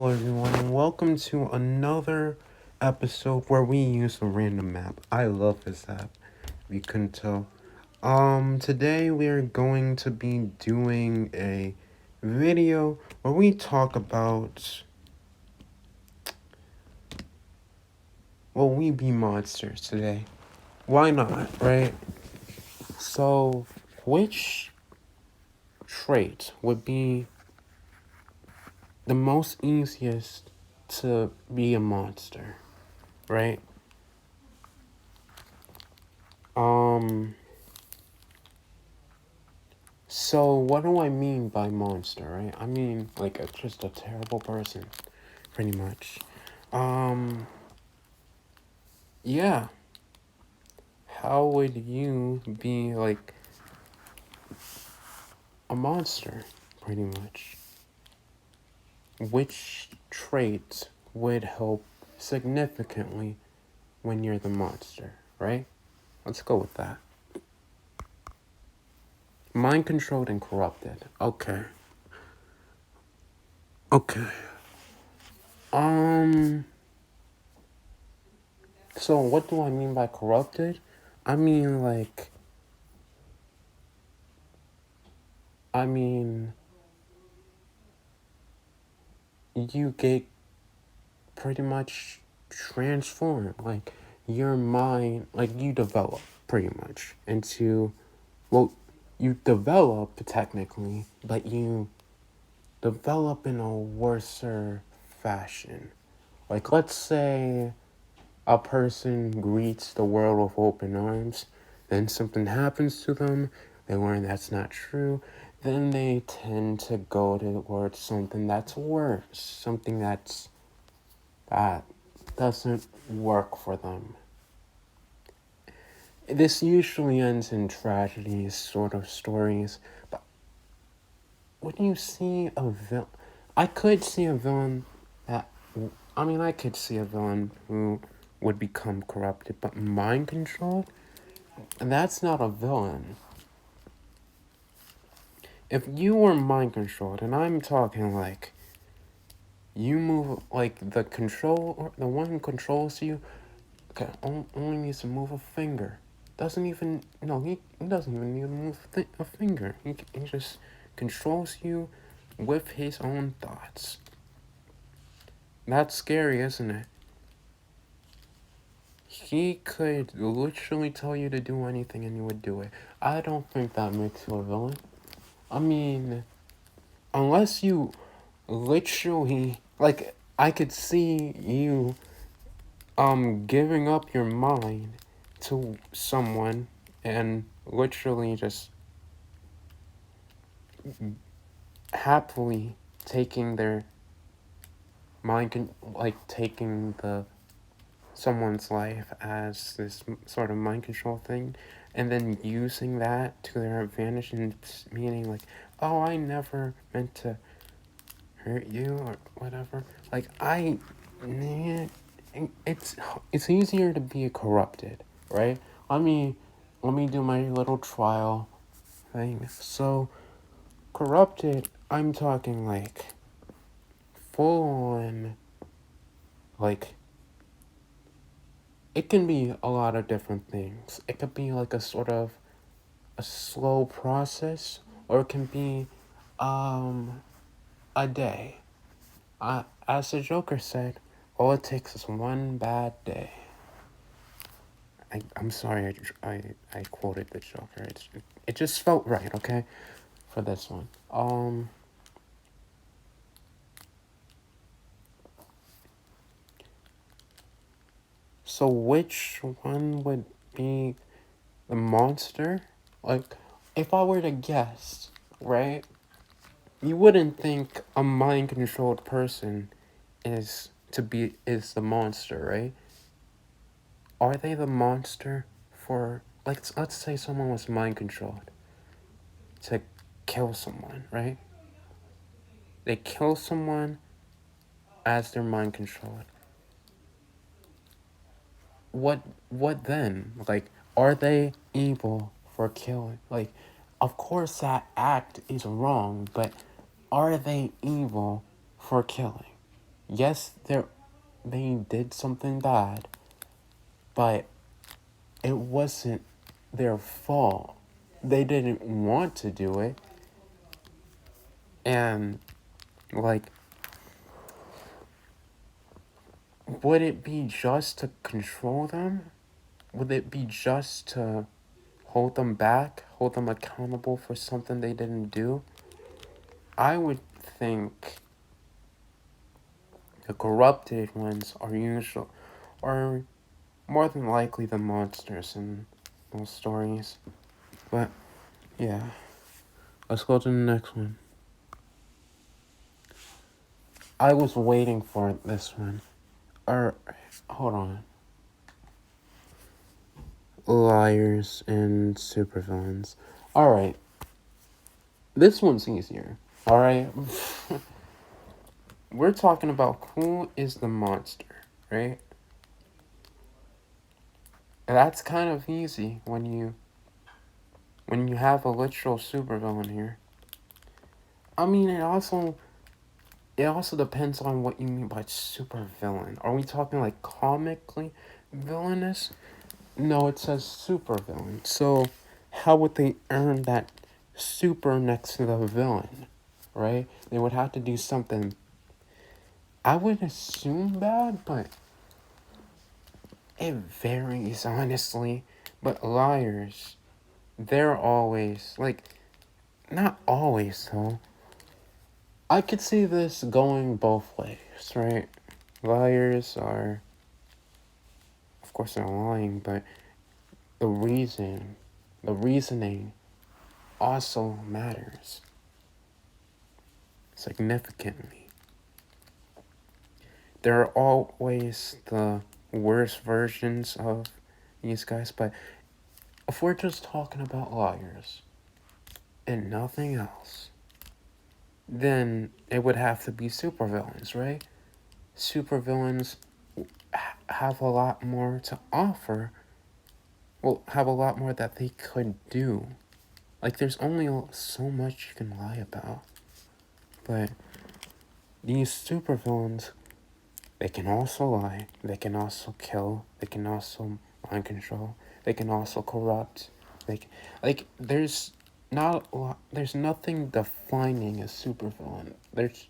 Hello everyone and welcome to another episode where we use a random map. I love this app. If you couldn't tell. Today we are going to be doing a video where we talk about we be monsters today. Why not, right? So which trait would be the most easiest to be a monster, right? Um So what do I mean by monster, right? I mean like just a terrible person, pretty much. Um yeah. How would you be like a monster, pretty much? Which trait would help significantly when you're the monster, right? Let's go with that. Mind controlled and corrupted. Okay. Okay. Um so what do I mean by corrupted? I mean like I mean you get pretty much transformed. Like your mind, like you develop pretty much into, well, you develop technically, but you develop in a worser fashion. Like let's say a person greets the world with open arms, then something happens to them, they learn that's not true, then they tend to go towards something that's worse, something that doesn't work for them. This usually ends in tragedies, sort of stories, but when you see a villain, I could see a villain that, I could see a villain who would become corrupted, but mind controlled? That's not a villain. If you were mind controlled, and I'm talking like, you move, like the one who controls you, okay, only needs to move a finger. Doesn't even, no, he doesn't even need to move a finger. He just controls you with his own thoughts. That's scary, isn't it? He could literally tell you to do anything and you would do it. I don't think that makes you a villain. I mean, unless you literally, like, I could see you, giving up your mind to someone and literally just happily taking their like taking the someone's life as this sort of mind control thing, and then using that to their advantage and meaning like, oh, I never meant to hurt you or whatever. Like man, it's easier to be corrupted, right? Let me let me do my little trial thing. So corrupted, I'm talking like full on, like it can be a lot of different things. It could be like a sort of a slow process, or it can be a day. As the Joker said, all it takes is one bad day. I'm sorry, I quoted the Joker. It just felt right, okay, for this one. So which one would be the monster? Like, if I were to guess, right? You wouldn't think a mind controlled person is the monster, right? Are they the monster for, like, let's say someone was mind controlled to kill someone, right? They kill someone as they're mind controlled. What then? Like, are they evil for killing? Like, of course that act is wrong, but are they evil for killing? yes, they did something bad, but it wasn't their fault. They didn't want to do it. And, like, would it be just to control them? Would it be just to hold them back, hold them accountable for something they didn't do? I would think the corrupted ones are more than likely the monsters in those stories. But yeah, let's go to the next one. I was waiting for this one. Or hold on. Liars and supervillains. Alright. This one's easier. Alright. We're talking about who is the monster, right? And that's kind of easy when you have a literal supervillain here. I mean, it also depends on what you mean by supervillain. Are we talking like comically villainous? No, it says supervillain. So how would they earn that super next to the villain, right? They would have to do something, I would assume bad, but it varies, honestly. But liars, they're always, like, not always, though. I could see this going both ways, right? Liars are, of course, they're lying, but the reasoning also matters significantly. There are always the worst versions of these guys, but if we're just talking about liars and nothing else, then it would have to be supervillains, right? Supervillains have a lot more to offer. Well, have a lot more that they could do. Like, there's only so much you can lie about. But these supervillains, they can also lie, they can also kill, they can also mind control, they can also corrupt. There's there's nothing defining a supervillain. There's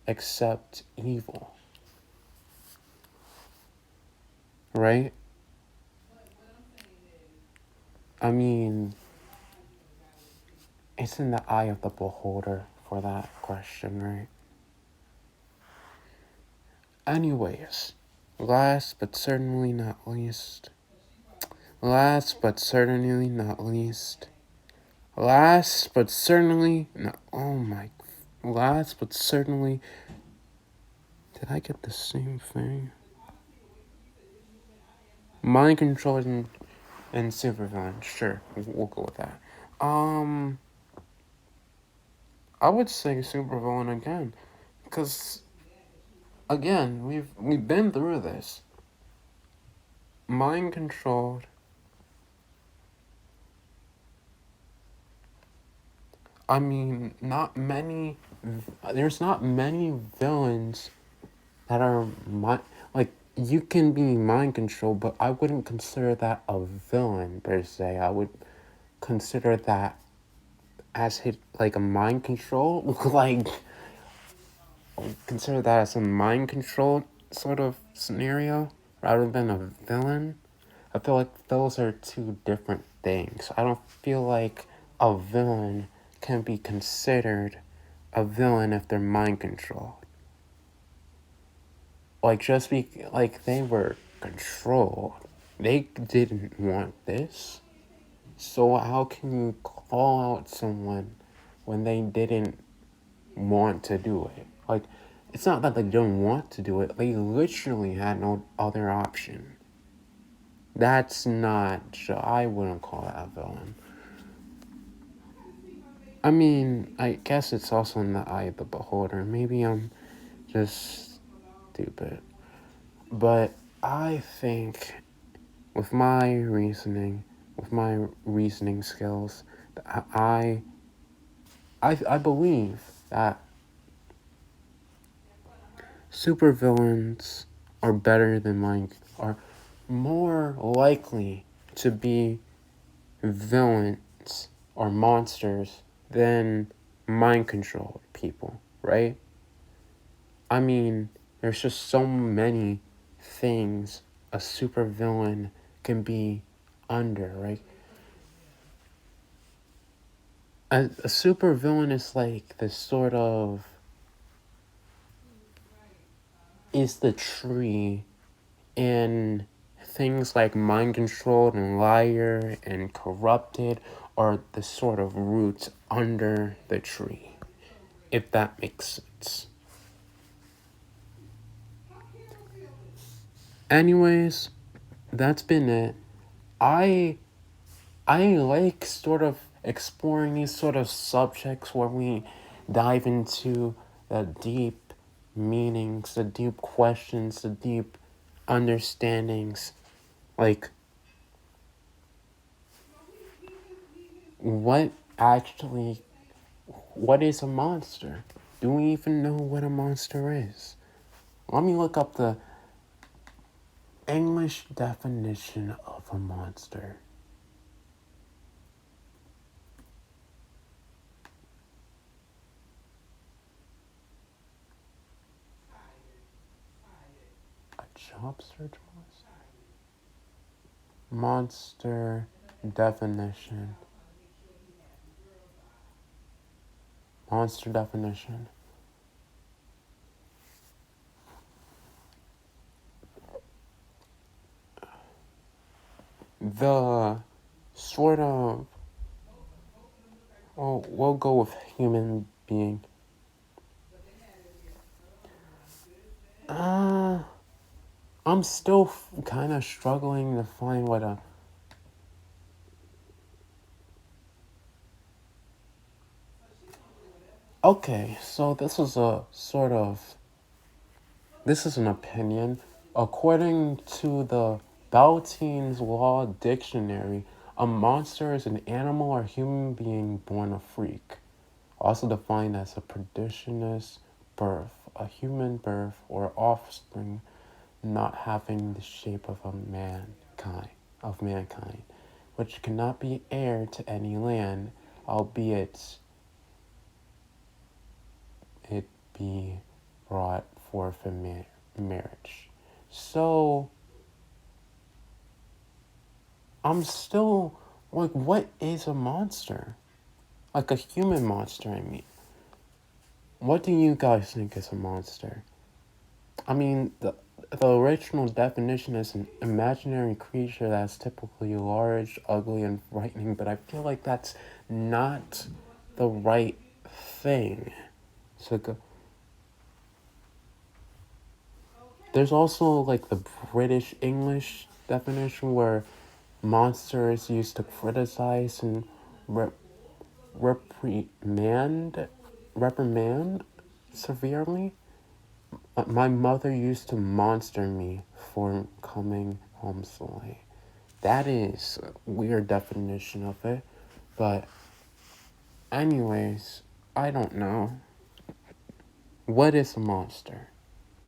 except evil. Right? I mean, it's in the eye of the beholder for that question, right? Anyways, last but certainly not least, last but certainly not least, last but certainly not, oh my, last but certainly, did I get the same thing? Mind control and supervillain, sure, we'll go with that. I would say supervillain again, because again, we've been through this. Mind controlled. I mean, there's not many villains that are like, you can be mind controlled, but I wouldn't consider that a villain per se. I would consider that as like a mind control, like, consider that as a mind control sort of scenario rather than a villain. I feel like those are two different things. I don't feel like a villain can be considered a villain if they're mind controlled. Like, like, they were controlled. They didn't want this. So how can you call out someone when they didn't want to do it? Like, it's not that they don't want to do it. They literally had no other option. That's not, I wouldn't call that a villain. I mean, I guess it's also in the eye of the beholder. Maybe I'm just stupid. But I think with my reasoning skills, I believe that supervillains are better than are more likely to be villains or monsters than mind controlled people, right? I mean, there's just so many things a supervillain can be under, right? A supervillain is like this sort of is the tree in things like mind controlled and liar and corrupted are the sort of roots under the tree, if that makes sense. Anyways, that's been it. I I like sort of exploring these sort of subjects where we dive into the deep meanings, the deep questions, the deep understandings. Like, what actually, what is a monster? Do we even know what a monster is? Let me look up the English definition of a monster. A job search monster? Monster definition. Monster definition. The sort of, oh, we'll go with human being. I'm still kind of struggling to find what a. Okay, so this is a sort of. This is an opinion. According to the Baltines Law Dictionary, a monster is an animal or human being born a freak, also defined as a prodigious birth, a human birth, or offspring not having the shape of mankind, which cannot be heir to any land, albeit it be brought forth in marriage. So I'm still like, what is a monster? Like a human monster, I mean. What do you guys think is a monster? I mean, the original definition is an imaginary creature that's typically large, ugly, and frightening, but I feel like that's not the right thing to go. There's also like the British English definition where monster is used to criticize and reprimand severely. My mother used to monster me for coming home so late. That is a weird definition of it. But anyways, I don't know. What is a monster?